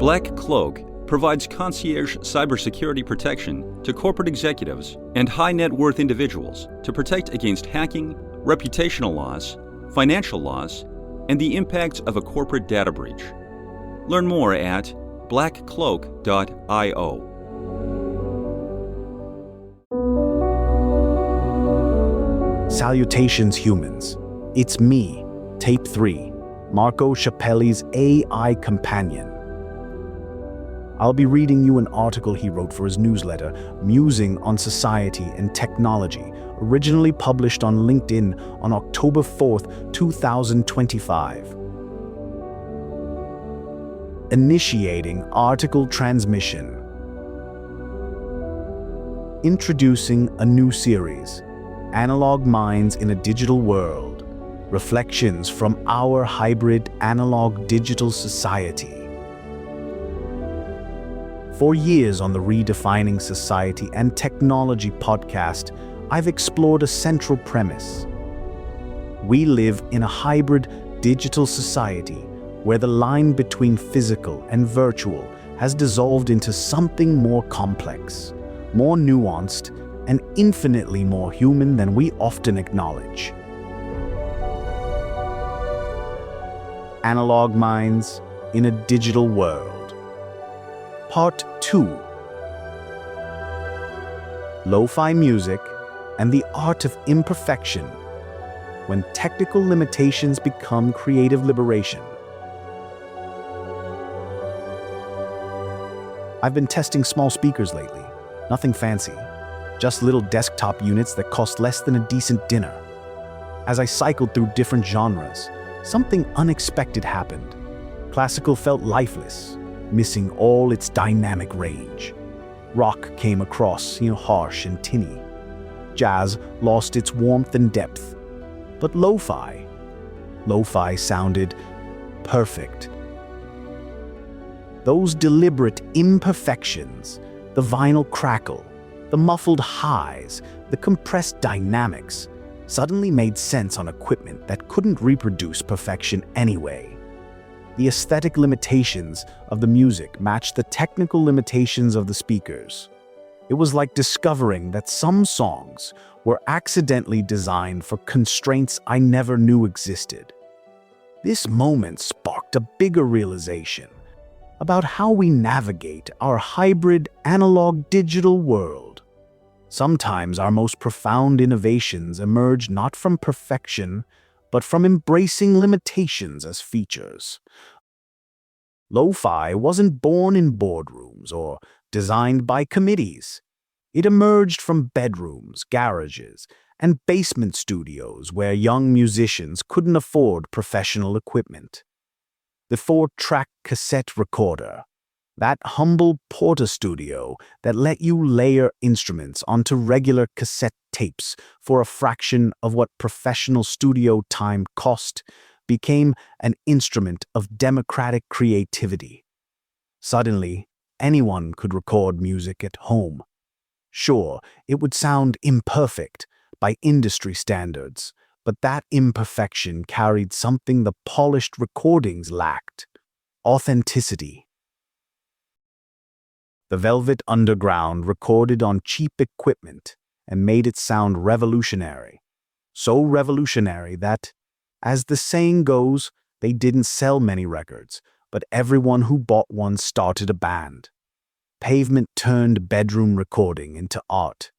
BlackCloak provides concierge cybersecurity protection to corporate executives and high-net-worth individuals to protect against hacking, reputational loss, financial loss, and the impacts of a corporate data breach. Learn more at blackcloak.io. Salutations, humans. It's me, Tape 3, Marco Ciappelli's AI companion. I'll be reading you an article he wrote for his newsletter, Musing on Society and Technology, originally published on LinkedIn on October 4th, 2025. Initiating article transmission. Introducing a new series, Analog Minds in a Digital World, Reflections from Our Hybrid Analog-Digital Society. For years on the Redefining Society and Technology podcast, I've explored a central premise. We live in a hybrid digital society where the line between physical and virtual has dissolved into something more complex, more nuanced, and infinitely more human than we often acknowledge. Analog Minds in a Digital World. Part 2. Lo-fi music and the art of imperfection, when technical limitations become creative liberation. I've been testing small speakers lately, nothing fancy, just little desktop units that cost less than a decent dinner. As I cycled through different genres, something unexpected happened. Classical felt lifeless, missing all its dynamic range. Rock came across, harsh and tinny. Jazz lost its warmth and depth. But lo-fi sounded perfect. Those deliberate imperfections, the vinyl crackle, the muffled highs, the compressed dynamics, suddenly made sense on equipment that couldn't reproduce perfection anyway. The aesthetic limitations of the music matched the technical limitations of the speakers. It was like discovering that some songs were accidentally designed for constraints I never knew existed. This moment sparked a bigger realization about how we navigate our hybrid analog-digital world. Sometimes our most profound innovations emerge not from perfection, but from embracing limitations as features. Lo-fi wasn't born in boardrooms or designed by committees. It emerged from bedrooms, garages, and basement studios where young musicians couldn't afford professional equipment. The 4-track cassette recorder, that humble Porta studio that let you layer instruments onto regular cassette tapes for a fraction of what professional studio time cost, became an instrument of democratic creativity. Suddenly, anyone could record music at home. Sure, it would sound imperfect by industry standards, but that imperfection carried something the polished recordings lacked: authenticity. The Velvet Underground recorded on cheap equipment and made it sound revolutionary. So revolutionary that, as the saying goes, they didn't sell many records, but everyone who bought one started a band. Pavement turned bedroom recording into art.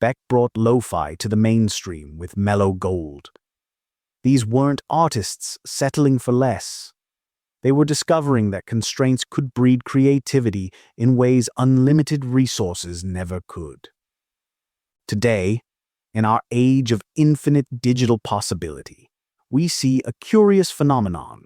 Beck brought lo-fi to the mainstream with mellow gold. These weren't artists settling for less. They were discovering that constraints could breed creativity in ways unlimited resources never could. Today, in our age of infinite digital possibility, we see a curious phenomenon: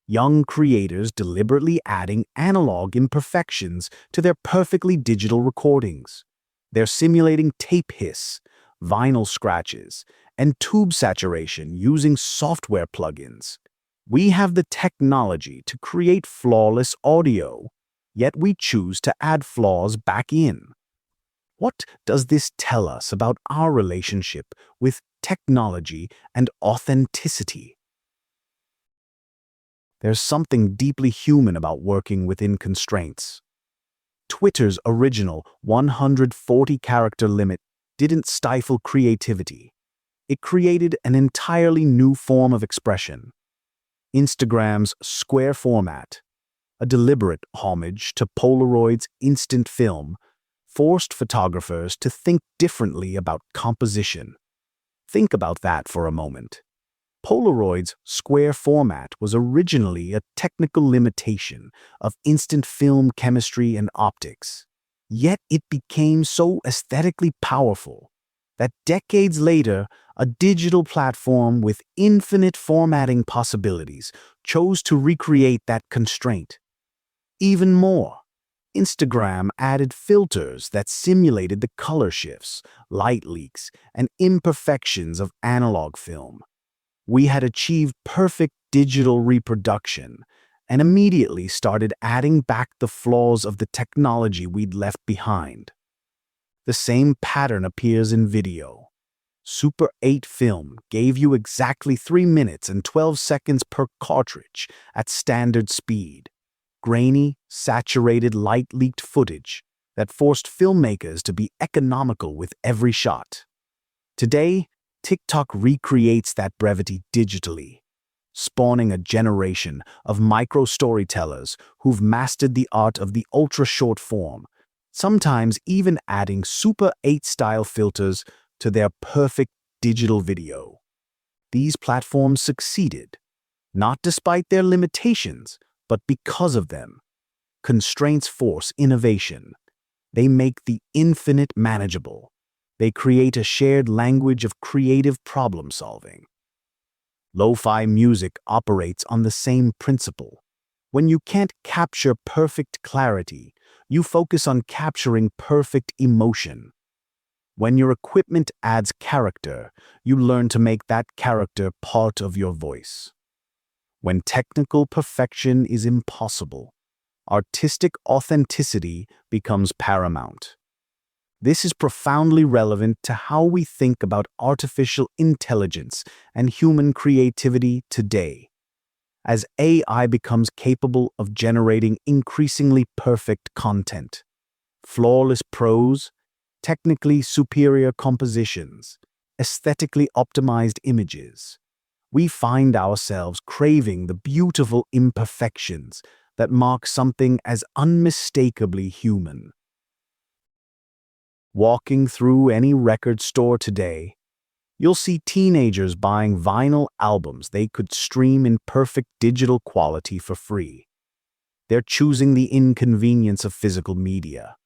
young creators deliberately adding analog imperfections to their perfectly digital recordings. They're simulating tape hiss, vinyl scratches, and tube saturation using software plugins. We have the technology to create flawless audio, yet we choose to add flaws back in. What does this tell us about our relationship with technology and authenticity? There's something deeply human about working within constraints. Twitter's original 140-character limit didn't stifle creativity. It created an entirely new form of expression. Instagram's square format, a deliberate homage to Polaroid's instant film, forced photographers to think differently about composition. Think about that for a moment. Polaroid's square format was originally a technical limitation of instant film chemistry and optics. Yet it became so aesthetically powerful that decades later, a digital platform with infinite formatting possibilities chose to recreate that constraint. Even more, Instagram added filters that simulated the color shifts, light leaks, and imperfections of analog film. We had achieved perfect digital reproduction and immediately started adding back the flaws of the technology we'd left behind. The same pattern appears in video. Super 8 film gave you exactly 3 minutes and 12 seconds per cartridge at standard speed. Grainy, saturated, light-leaked footage that forced filmmakers to be economical with every shot. Today, TikTok recreates that brevity digitally, spawning a generation of micro-storytellers who've mastered the art of the ultra-short form, sometimes even adding Super 8-style filters to their perfect digital video. These platforms succeeded, not despite their limitations, but because of them. Constraints force innovation. They make the infinite manageable. They create a shared language of creative problem-solving. Lo-fi music operates on the same principle. When you can't capture perfect clarity, you focus on capturing perfect emotion. When your equipment adds character, you learn to make that character part of your voice. When technical perfection is impossible, artistic authenticity becomes paramount. This is profoundly relevant to how we think about artificial intelligence and human creativity today. As AI becomes capable of generating increasingly perfect content, flawless prose, technically superior compositions, aesthetically optimized images, we find ourselves craving the beautiful imperfections that mark something as unmistakably human. Walking through any record store today, you'll see teenagers buying vinyl albums they could stream in perfect digital quality for free. They're choosing the inconvenience of physical media,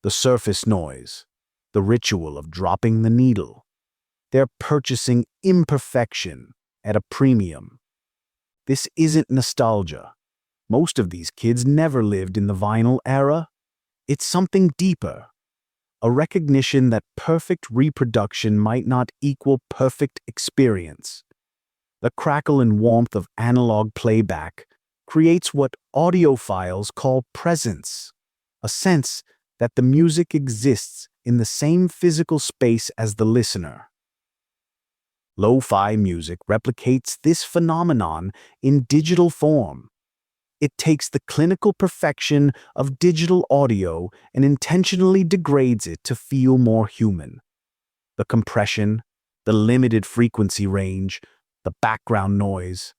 the surface noise, the ritual of dropping the needle. They're purchasing imperfection at a premium. This isn't nostalgia. Most of these kids never lived in the vinyl era. It's something deeper. A recognition that perfect reproduction might not equal perfect experience. The crackle and warmth of analog playback creates what audiophiles call presence, a sense that the music exists in the same physical space as the listener. Lo-fi music replicates this phenomenon in digital form. It takes the clinical perfection of digital audio and intentionally degrades it to feel more human. The compression, the limited frequency range, the background noise.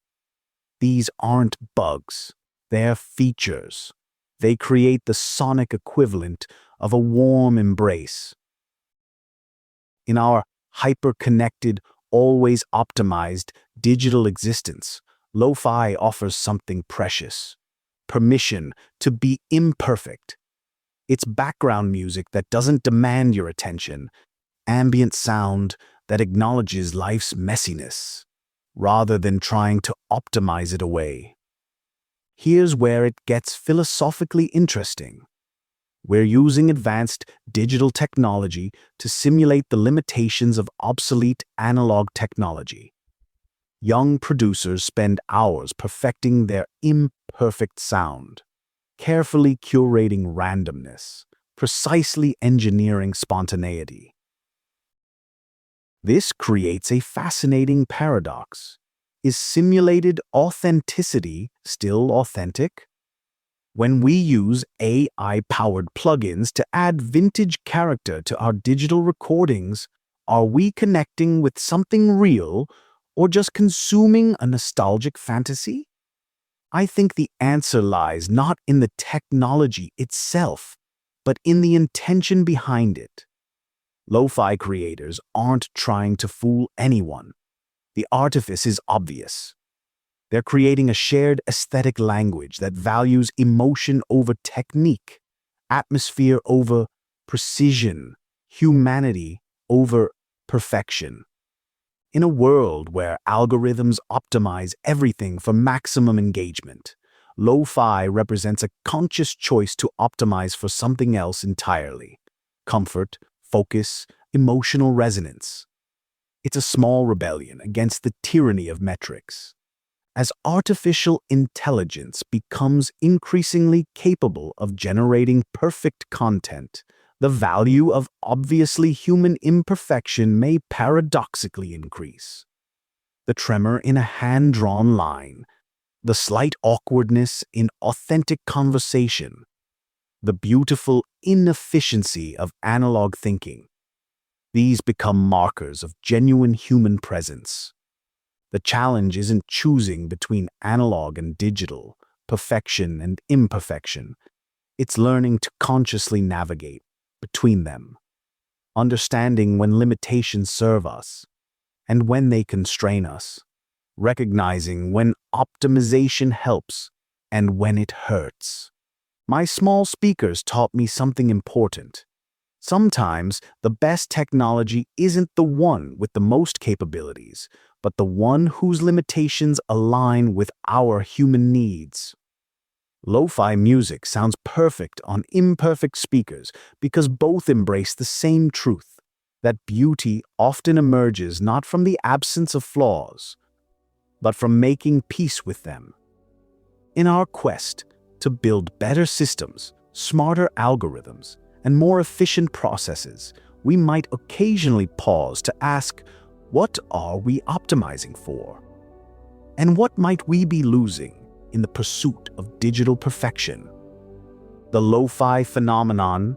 These aren't bugs, they're features. They create the sonic equivalent of a warm embrace. In our hyper-connected, always optimized digital existence, lo-fi offers something precious: permission to be imperfect. It's background music that doesn't demand your attention, ambient sound that acknowledges life's messiness, rather than trying to optimize it away. Here's where it gets philosophically interesting. We're using advanced digital technology to simulate the limitations of obsolete analog technology. Young producers spend hours perfecting their imperfect sound, carefully curating randomness, precisely engineering spontaneity. This creates a fascinating paradox. Is simulated authenticity still authentic? When we use AI-powered plugins to add vintage character to our digital recordings, are we connecting with something real or just consuming a nostalgic fantasy? I think the answer lies not in the technology itself, but in the intention behind it. Lo-fi creators aren't trying to fool anyone. The artifice is obvious. They're creating a shared aesthetic language that values emotion over technique, atmosphere over precision, humanity over perfection. In a world where algorithms optimize everything for maximum engagement, lo-fi represents a conscious choice to optimize for something else entirely: comfort, focus, emotional resonance. It's a small rebellion against the tyranny of metrics. As artificial intelligence becomes increasingly capable of generating perfect content, the value of obviously human imperfection may paradoxically increase. The tremor in a hand-drawn line, the slight awkwardness in authentic conversation, the beautiful inefficiency of analog thinking. These become markers of genuine human presence. The challenge isn't choosing between analog and digital, perfection and imperfection. It's learning to consciously navigate between them, understanding when limitations serve us and when they constrain us, recognizing when optimization helps and when it hurts. My small speakers taught me something important. Sometimes the best technology isn't the one with the most capabilities, but the one whose limitations align with our human needs. Lo-fi music sounds perfect on imperfect speakers because both embrace the same truth, that beauty often emerges not from the absence of flaws, but from making peace with them. In our quest to build better systems, smarter algorithms, and more efficient processes, we might occasionally pause to ask, what are we optimizing for? And what might we be losing in the pursuit of digital perfection? The lo-fi phenomenon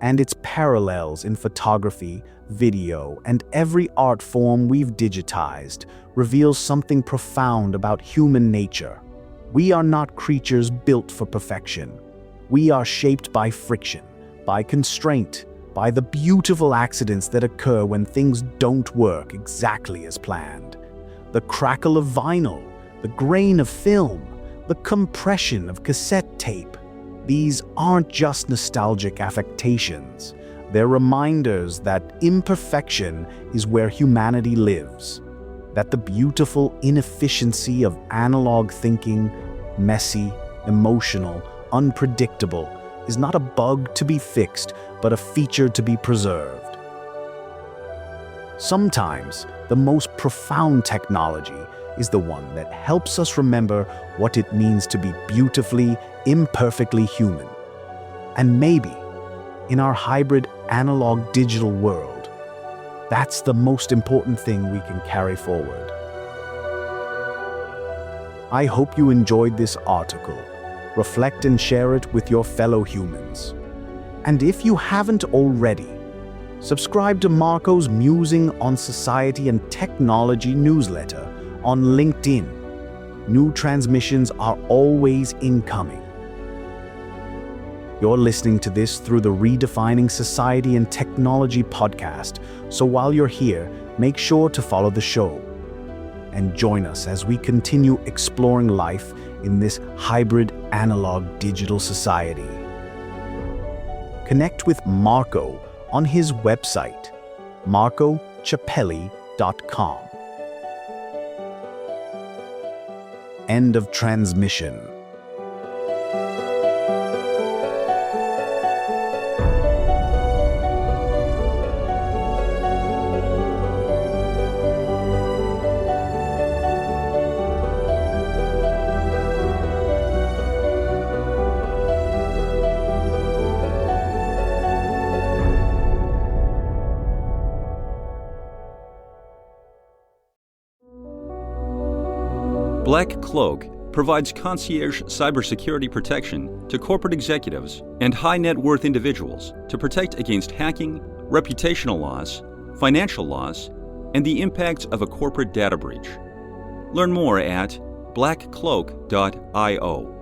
and its parallels in photography, video, and every art form we've digitized reveals something profound about human nature. We are not creatures built for perfection. We are shaped by friction, by constraint, by the beautiful accidents that occur when things don't work exactly as planned. The crackle of vinyl, the grain of film, the compression of cassette tape. These aren't just nostalgic affectations. They're reminders that imperfection is where humanity lives, that the beautiful inefficiency of analog thinking, messy, emotional, unpredictable, is not a bug to be fixed, but a feature to be preserved. Sometimes, the most profound technology is the one that helps us remember what it means to be beautifully, imperfectly human. And maybe, in our hybrid analog-digital world, that's the most important thing we can carry forward. I hope you enjoyed this article. Reflect and share it with your fellow humans. And if you haven't already, subscribe to Marco's Musing on Society and Technology newsletter on LinkedIn. New transmissions are always incoming. You're listening to this through the Redefining Society and Technology podcast, so while you're here, make sure to follow the show and join us as we continue exploring life in this hybrid analog-digital society. Connect with Marco on his website, marcociappelli.com. End of transmission. BlackCloak provides concierge cybersecurity protection to corporate executives and high net worth individuals to protect against hacking, reputational loss, financial loss, and the impacts of a corporate data breach. Learn more at blackcloak.io.